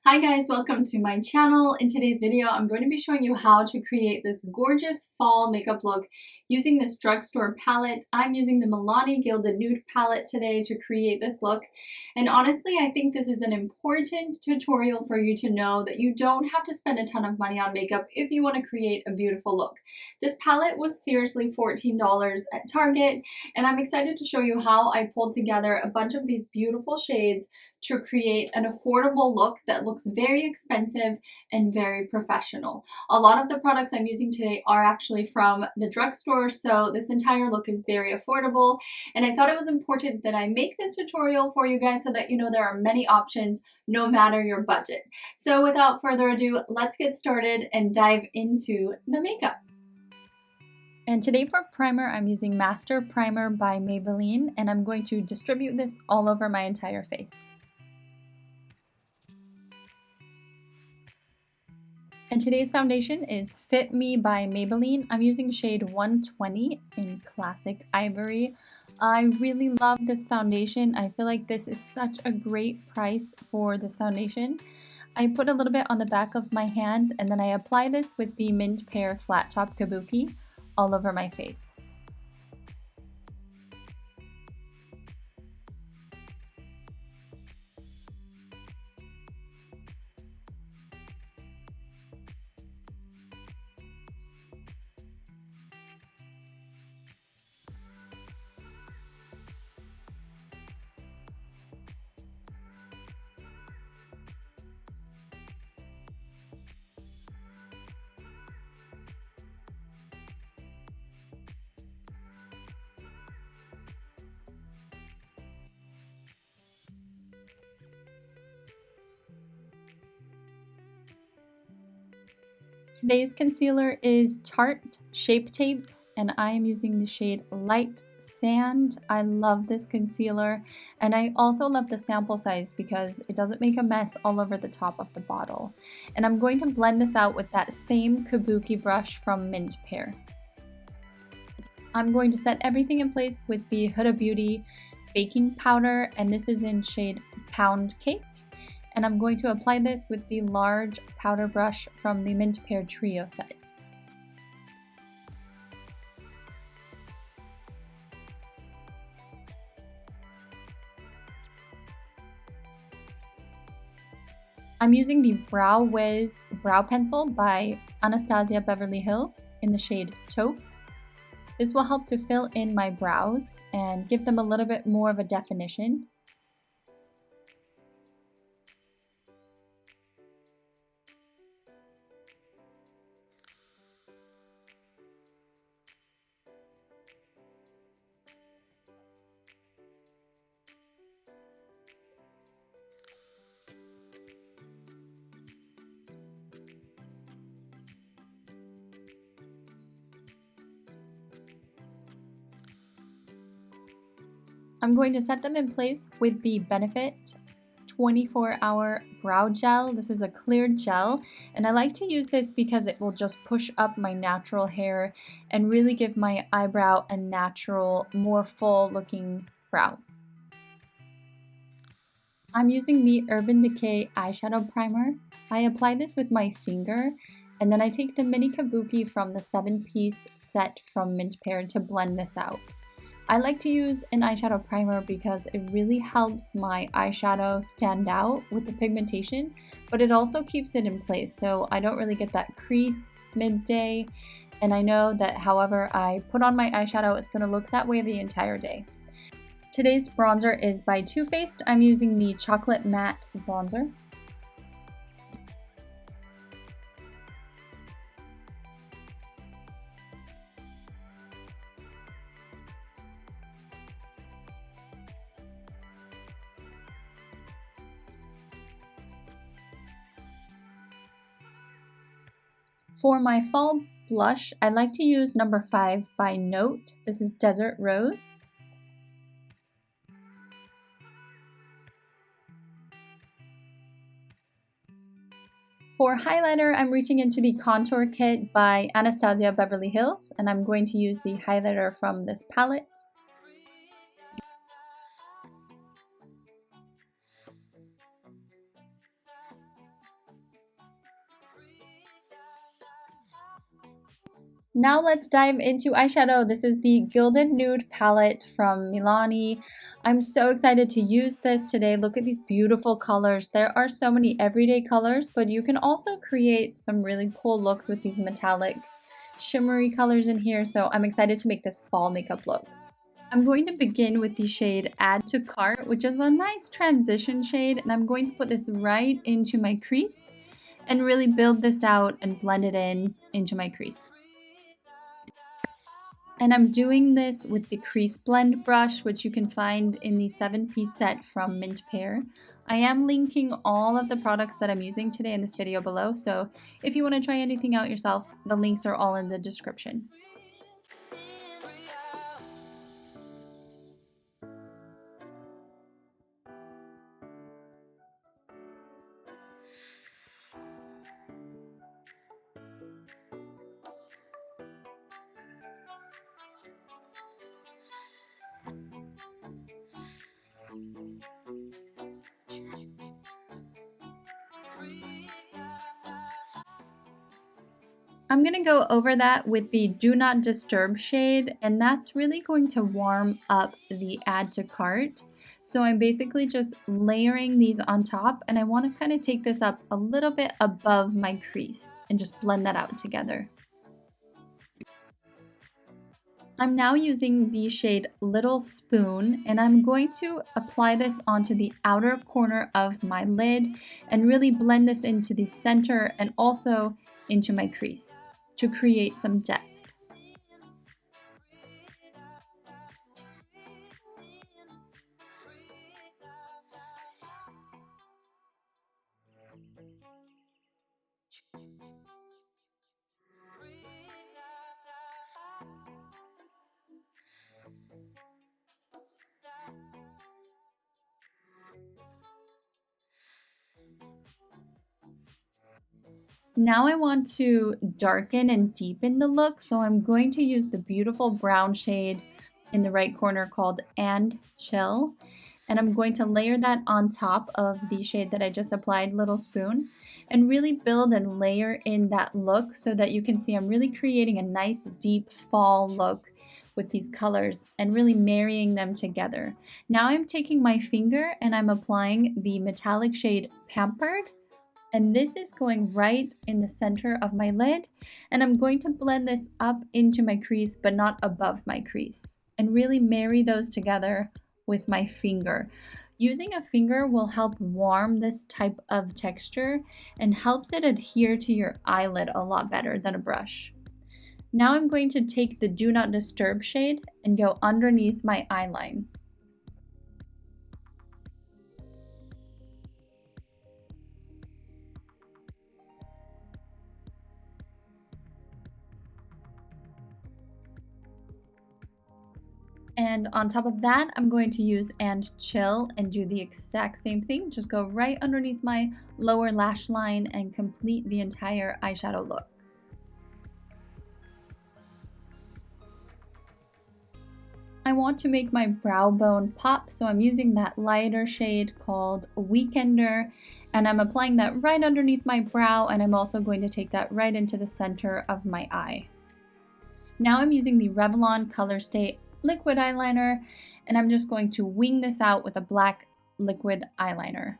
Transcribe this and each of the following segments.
Hi guys, welcome to my channel. In today's video, I'm going to be showing you how to create this gorgeous fall makeup look using this drugstore palette. I'm using the Milani Gilded Nude palette today to create this look. And honestly, I think this is an important tutorial for you to know that you don't have to spend a ton of money on makeup if you want to create a beautiful look. This palette was seriously $14 at Target, and I'm excited to show you how I pulled together a bunch of these beautiful shades to create an affordable look that looks very expensive and very professional. A lot of the products I'm using today are actually from the drugstore, so this entire look is very affordable. And I thought it was important that I make this tutorial for you guys so that you know there are many options no matter your budget. So without further ado, let's get started and dive into the makeup. And today for primer, I'm using Master Primer by Maybelline, and I'm going to distribute this all over my entire face. And today's foundation is Fit Me by Maybelline. I'm using shade 120 in Classic Ivory. I really love this foundation. I feel like this is such a great price for this foundation. I put a little bit on the back of my hand, and then I apply this with the Mint Pear Flat Top Kabuki all over my face. Today's concealer is Tarte Shape Tape, and I am using the shade Light Sand. I love this concealer, and I also love the sample size because it doesn't make a mess all over the top of the bottle. And I'm going to blend this out with that same Kabuki brush from Mint Pear. I'm going to set everything in place with the Huda Beauty baking powder, and this is in shade Pound Cake. And I'm going to apply this with the large powder brush from the Mint Pear Trio set. I'm using the Brow Wiz Brow Pencil by Anastasia Beverly Hills in the shade Taupe. This will help to fill in my brows and give them a little bit more of a definition. I'm going to set them in place with the Benefit 24-hour brow gel. This is a clear gel, and I like to use this because it will just push up my natural hair and really give my eyebrow a natural, more full looking brow. I'm using the Urban Decay eyeshadow primer. I apply this with my finger, and then I take the mini kabuki from the 7-piece set from Mint Pear to blend this out. I like to use an eyeshadow primer because it really helps my eyeshadow stand out with the pigmentation, but it also keeps it in place, so I don't really get that crease midday, and I know that however I put on my eyeshadow, it's going to look that way the entire day. Today's bronzer is by Too Faced. I'm using the Chocolate Matte Bronzer. For my fall blush, I like to use number 5 by Note. This is Desert Rose. For highlighter, I'm reaching into the Contour Kit by Anastasia Beverly Hills, and I'm going to use the highlighter from this palette. Now let's dive into eyeshadow. This is the Gilded Nude palette from Milani. I'm so excited to use this today. Look at these beautiful colors. There are so many everyday colors, but you can also create some really cool looks with these metallic shimmery colors in here. So I'm excited to make this fall makeup look. I'm going to begin with the shade Add to Cart, which is a nice transition shade, and I'm going to put this right into my crease and really build this out and blend it into my crease. And I'm doing this with the crease blend brush, which you can find in the 7-piece set from Mint Pear. I am linking all of the products that I'm using today in this video below, so if you want to try anything out yourself, the links are all in the description. I'm going to go over that with the Do Not Disturb shade, and that's really going to warm up the Add to Cart. So I'm basically just layering these on top, and I want to kind of take this up a little bit above my crease and just blend that out together. I'm now using the shade Little Spoon, and I'm going to apply this onto the outer corner of my lid and really blend this into the center and also into my crease to create some depth. Now I want to darken and deepen the look, so I'm going to use the beautiful brown shade in the right corner called And Chill, and I'm going to layer that on top of the shade that I just applied, Little Spoon, and really build and layer in that look so that you can see I'm really creating a nice deep fall look with these colors and really marrying them together. Now I'm taking my finger and I'm applying the metallic shade Pampered, and this is going right in the center of my lid, and I'm going to blend this up into my crease but not above my crease and really marry those together with my finger. Using a finger will help warm this type of texture and helps it adhere to your eyelid a lot better than a brush. Now I'm going to take the Do Not Disturb shade and go underneath my eyeline. And on top of that, I'm going to use And Chill and do the exact same thing. Just go right underneath my lower lash line and complete the entire eyeshadow look. I want to make my brow bone pop, so I'm using that lighter shade called Weekender, and I'm applying that right underneath my brow, and I'm also going to take that right into the center of my eye. Now I'm using the Revlon Color Stay liquid eyeliner, and I'm just going to wing this out with a black liquid eyeliner.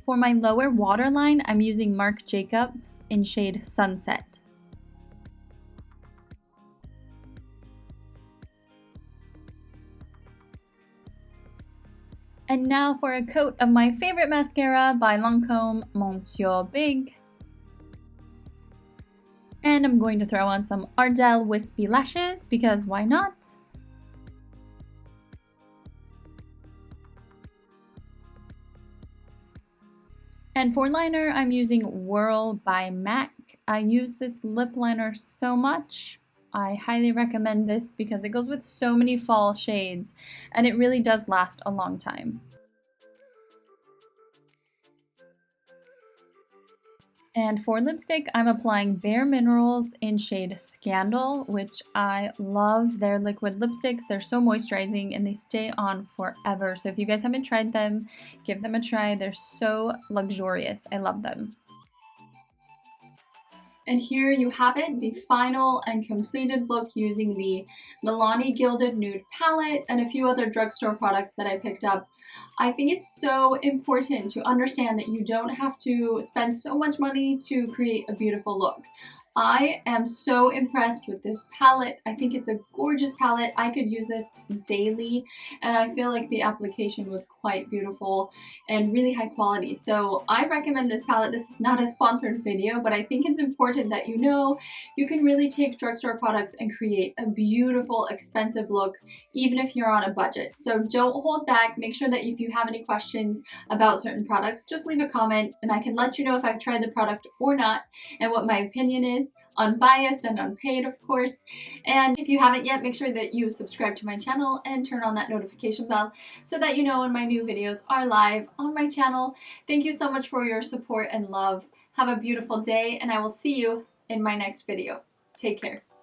For my lower waterline, I'm using Marc Jacobs in shade Sunset. And now for a coat of my favorite mascara by Lancome, Monsieur Big. And I'm going to throw on some Ardell Wispy Lashes because why not? And for liner, I'm using Whirl by MAC. I use this lip liner so much. I highly recommend this because it goes with so many fall shades and it really does last a long time. And for lipstick, I'm applying Bare Minerals in shade Scandal, which I love. Their liquid lipsticks. They're so moisturizing and they stay on forever. So if you guys haven't tried them, give them a try. They're so luxurious. I love them. And here you have it, the final and completed look using the Milani Gilded Nude palette and a few other drugstore products that I picked up. I think it's so important to understand that you don't have to spend so much money to create a beautiful look. I am so impressed with this palette. I think it's a gorgeous palette. I could use this daily, and I feel like the application was quite beautiful and really high quality. So I recommend this palette. This is not a sponsored video, but I think it's important that you know you can really take drugstore products and create a beautiful, expensive look, even if you're on a budget. So don't hold back. Make sure that if you have any questions about certain products, just leave a comment and I can let you know if I've tried the product or not and what my opinion is. Unbiased and unpaid, of course. And if you haven't yet, make sure that you subscribe to my channel and turn on that notification bell so that you know when my new videos are live on my channel. Thank you so much for your support and love. Have a beautiful day, and I will see you in my next video. Take care.